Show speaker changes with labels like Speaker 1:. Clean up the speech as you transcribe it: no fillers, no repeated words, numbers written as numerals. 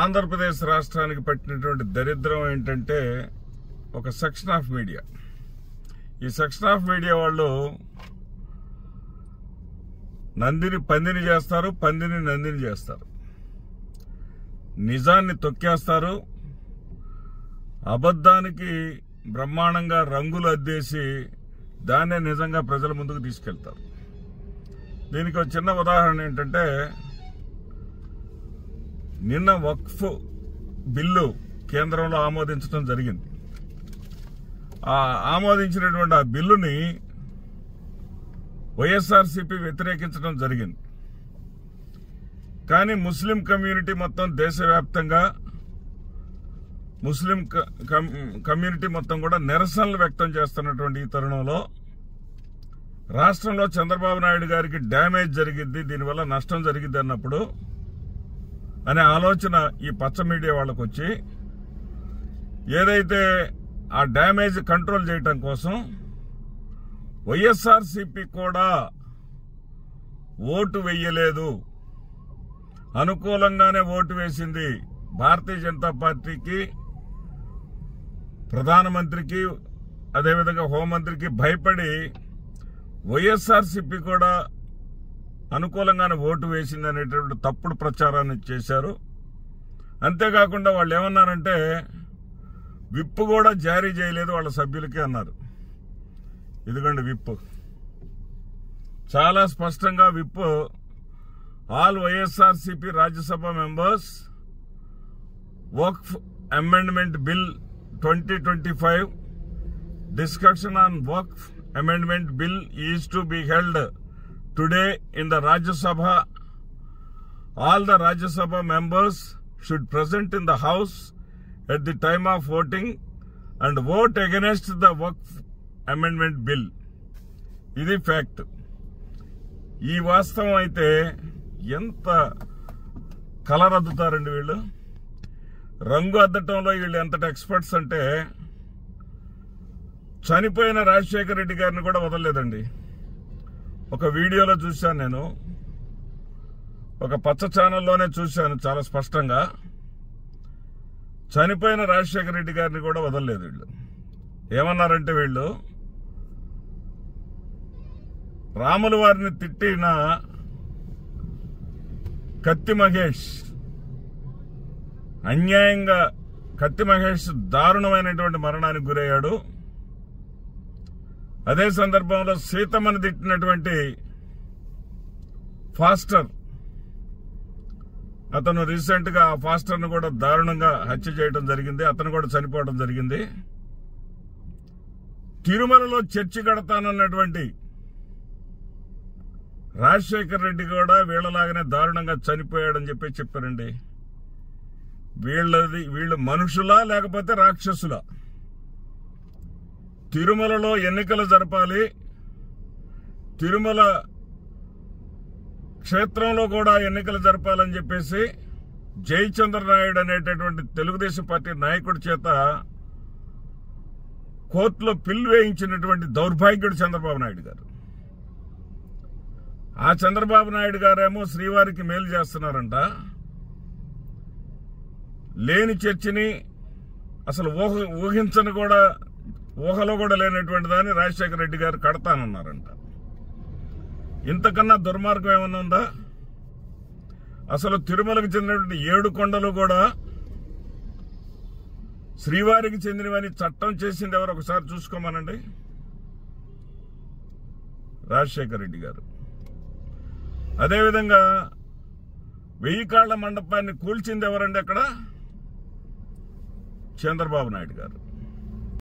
Speaker 1: ఆంధ్రప్రదేశ్ రాష్ట్రానికి పట్టినటువంటి దరిద్రం ఏంటంటే ఒక సెక్షన్ ఆఫ్ మీడియా. ఈ సెక్షన్ ఆఫ్ మీడియా వాళ్ళు నందిని పందిని చేస్తారు, పందిని నందిని చేస్తారు, నిజాన్ని తొక్కేస్తారు, అబద్ధానికి బ్రహ్మాండంగా రంగులు అద్దేసి దాన్నే నిజంగా ప్రజల ముందుకు తీసుకెళ్తారు. దీనికి ఒక చిన్న ఉదాహరణ ఏంటంటే, నిన్న వక్ఫ్ బిల్లు కేంద్రంలో ఆమోదించడం జరిగింది. ఆ ఆమోదించినటువంటి ఆ బిల్లుని వైఎస్ఆర్సీపీ వ్యతిరేకించడం జరిగింది. కానీ ముస్లిం కమ్యూనిటీ మొత్తం దేశవ్యాప్తంగా ముస్లిం కమ్యూనిటీ మొత్తం కూడా నిరసనలు వ్యక్తం చేస్తున్నటువంటి ఈ తరుణంలో రాష్ట్రంలో చంద్రబాబు నాయుడు గారికి డ్యామేజ్ జరిగింది, దీనివల్ల నష్టం జరిగింది అన్నప్పుడు అనే ఆలోచన ఈ పచ్చ మీడియా వాళ్ళకు వచ్చి ఏదైతే ఆ డ్యామేజ్ కంట్రోల్ చేయటం కోసం వైఎస్ఆర్సీపీ కూడా ఓటు వెయ్యలేదు, అనుకూలంగానే ఓటు వేసింది. భారతీయ జనతా పార్టీకి, ప్రధానమంత్రికి, అదేవిధంగా హోంమంత్రికి భయపడి వైఎస్ఆర్సీపీ కూడా అనుకూలంగానే ఓటు వేసింది అనేటువంటి తప్పుడు ప్రచారాన్ని చేశారు. అంతేకాకుండా వాళ్ళు ఏమన్నారంటే విప్ కూడా జారీ చేయలేదు వాళ్ళ సభ్యులకి అన్నారు. ఇదిగోండి విప్, చాలా స్పష్టంగా whip, all YSRCP Rajya Sabha members Waqf amendment bill 2025 discussion on Waqf amendment bill is to be held today in the Rajya Sabha. All the Rajya Sabha members should present in the house at the time of voting and vote against the Waqf amendment bill. ఇది fact. ఈ వాస్తవం అయితే ఎంత colour అద్దుతారండి వీళ్ళు. రంగు అద్దటంలో వీళ్ళు ఎంతటి experts అంటే చనిపోయిన రాజశేఖర రెడ్డి గారిని కూడా వదలలేదండి. ఒక వీడియోలో చూశాను, నేను ఒక పచ్చ ఛానల్లోనే చూశాను చాలా స్పష్టంగా. చనిపోయిన రాజశేఖర రెడ్డి గారిని కూడా వదలలేదు వీళ్ళు. ఏమన్నారంటే వీళ్ళు రాముల వారిని తిట్టిన కత్తి మహేష్, అన్యాయంగా కత్తి మహేష్ దారుణమైనటువంటి మరణానికి గురయ్యాడు. అదే సందర్భంలో సీతమ్మని తిట్టినటువంటి ఫాస్టర్, అతను రీసెంట్ గా ఆ ఫాస్టర్ ను కూడా దారుణంగా హత్య చేయడం జరిగింది, అతను కూడా చనిపోవడం జరిగింది. తిరుమలలో చర్చి కడతానన్నటువంటి రాజశేఖర రెడ్డి కూడా వీళ్ళలాగానే దారుణంగా చనిపోయాడని చెప్పారండి. వీళ్ళు మనుషులా లేకపోతే రాక్షసులా? తిరుమలలో ఎన్నికలు జరపాలి, తిరుమల క్షేత్రంలో కూడా ఎన్నికలు జరపాలని చెప్పేసి జయచంద్ర నాయుడు అనేటటువంటి తెలుగుదేశం పార్టీ నాయకుడి చేత కోర్టులో పిల్ వేయించినటువంటి దౌర్భాగ్యుడు చంద్రబాబు నాయుడు గారు. ఆ చంద్రబాబు నాయుడు గారేమో శ్రీవారికి మేలు చేస్తున్నారంట. లేని చర్చిని, అసలు ఊహించని కూడా, ఊహలో కూడా లేనటువంటి దాన్ని రాజశేఖర రెడ్డి గారు కడతానన్నారంట. ఇంతకన్నా దుర్మార్గం ఏమన్నా ఉందా? అసలు తిరుమలకు చెందినటువంటి 7 కొండలు కూడా శ్రీవారికి చెందినవని చట్టం చేసింది ఎవరు ఒకసారి చూసుకోమనండి. రాజశేఖర రెడ్డి గారు. అదేవిధంగా 1000 కాళ్ల మండపాన్ని కూల్చింది ఎవరండి అక్కడ? చంద్రబాబు నాయుడు గారు.